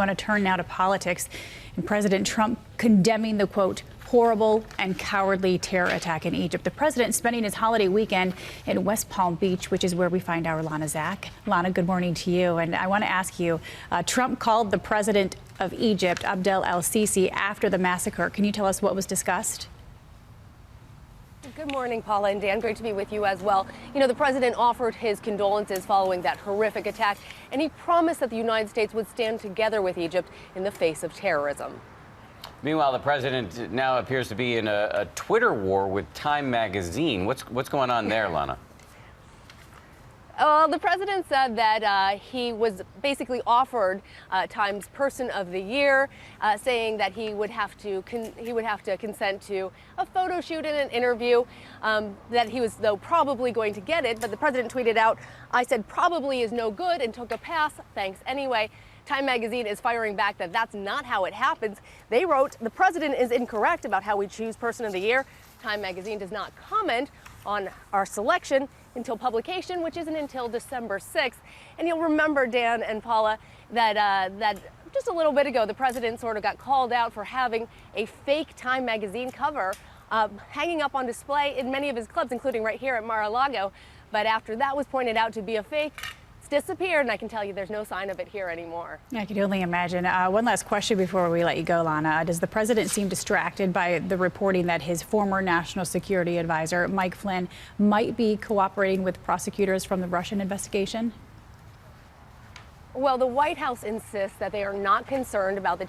want to turn now to politics and President Trump condemning the, quote, horrible and cowardly terror attack in Egypt. The president spending his holiday weekend in West Palm Beach, which is where we find our Lana Zak. Lana, good morning to you. And I want to ask you, Trump called the president of Egypt, Abdel El-Sisi, after the massacre. Can you tell us what was discussed? Good morning, Paula and Dan. Great to be with you as well. You know, the president offered his condolences following that horrific attack, and he promised that the United States would stand together with Egypt in the face of terrorism. Meanwhile, the president now appears to be in a Twitter war with Time magazine. What's going on there, Lana? The president said that he was basically offered Time's Person of the Year, saying that he would have to consent to a photo shoot and an interview. That he was, though, probably going to get it. But the president tweeted out, "I said probably is no good and took a pass. Thanks anyway." Time magazine is firing back that that's not how it happens. They wrote, "The president is incorrect about how we choose Person of the Year. Time magazine does not comment on our selection until publication, which isn't until December 6th. And you'll remember, Dan and Paula, that just a little bit ago, the president sort of got called out for having a fake Time magazine cover hanging up on display in many of his clubs, including right here at Mar-a-Lago. But after that was pointed out to be a fake, it's disappeared, and I can tell you there's no sign of it here anymore. I can only imagine. One last question before we let you go, Lana. Does the president seem distracted by the reporting that his former national security advisor, Mike Flynn, might be cooperating with prosecutors from the Russian investigation? Well, the White House insists that they are not concerned about the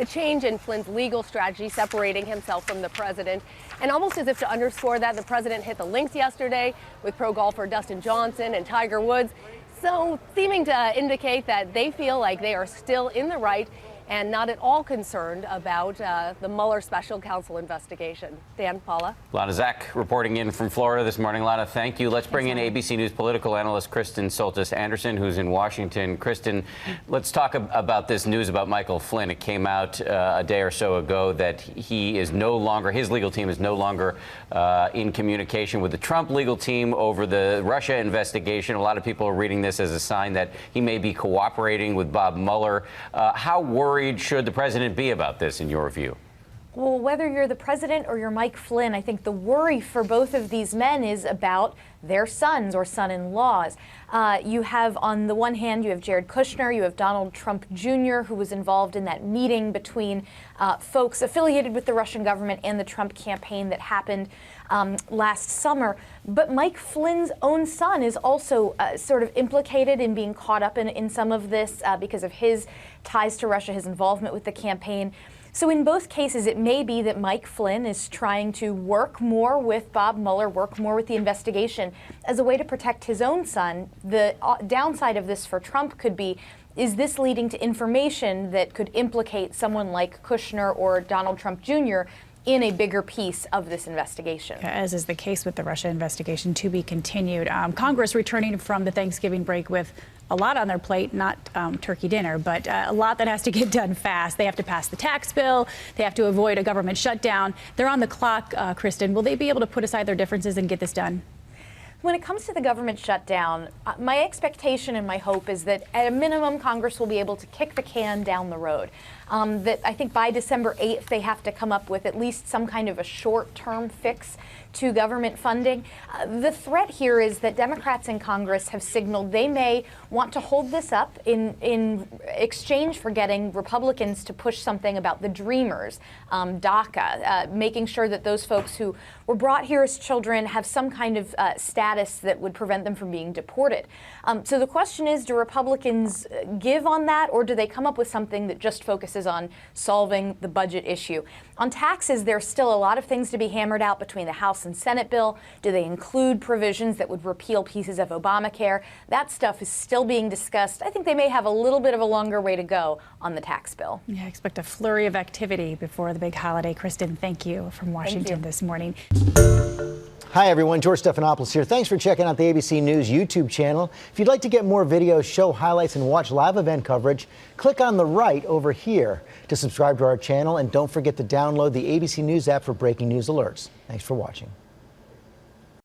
change in Flynn's legal strategy, separating himself from the president. And almost as if to underscore that, the president hit the links yesterday with pro golfer Dustin Johnson and Tiger Woods. So seeming to indicate that they feel like they are still in the right and not at all concerned about the Mueller special counsel investigation. Dan, Paula. Lana Zak reporting in from Florida this morning. Lana, thank you. Let's bring in ABC News political analyst Kristen Soltis Anderson, who's in Washington. Kristen, let's talk about this news about Michael Flynn. It came out a day or so ago that he is no longer, his legal team is no longer in communication with the Trump legal team over the Russia investigation. A lot of people are reading this as a sign that he may be cooperating with Bob Mueller. How worried should the president be about this, in your view? Well, whether you're the president or you're Mike Flynn, I think the worry for both of these men is about their sons or son-in-laws. You have, on the one hand, you have Jared Kushner, you have Donald Trump Jr., who was involved in that meeting between folks affiliated with the Russian government and the Trump campaign that happened last summer. But Mike Flynn's own son is also sort of implicated in being caught up in some of this because of his ties to Russia, his involvement with the campaign. So in both cases, it may be that Mike Flynn is trying to work more with Bob Mueller, work more with the investigation as a way to protect his own son. The downside of this for Trump could be, is this leading to information that could implicate someone like Kushner or Donald Trump Jr. in a bigger piece of this investigation? As is the case with the Russia investigation, to be continued. Congress returning from the Thanksgiving break with a lot on their plate, not turkey dinner, but a lot that has to get done fast. They have to pass the tax bill. They have to avoid a government shutdown. They're on the clock, Kristen. Will they be able to put aside their differences and get this done? When it comes to the government shutdown, my expectation and my hope is that at a minimum, Congress will be able to kick the can down the road. That I think by December 8th, they have to come up with at least some kind of a short-term fix to government funding. The threat here is that Democrats in Congress have signaled they may want to hold this up in exchange for getting Republicans to push something about the Dreamers, DACA, making sure that those folks who were brought here as children have some kind of status that would prevent them from being deported. So the question is, do Republicans give on that, or do they come up with something that just focuses on solving the budget issue? On taxes, there's still a lot of things to be hammered out between the House and Senate bill. Do they include provisions that would repeal pieces of Obamacare? That stuff is still being discussed. I think they may have a little bit of a longer way to go on the tax bill. Yeah, I expect a flurry of activity before the big holiday. Kristen, thank you from Washington this morning. Hi, everyone. George Stephanopoulos here. Thanks for checking out the ABC News YouTube channel. If you'd like to get more videos, show highlights, and watch live event coverage, click on the right over here to subscribe to our channel. And don't forget to download the ABC News app for breaking news alerts. Thanks for watching.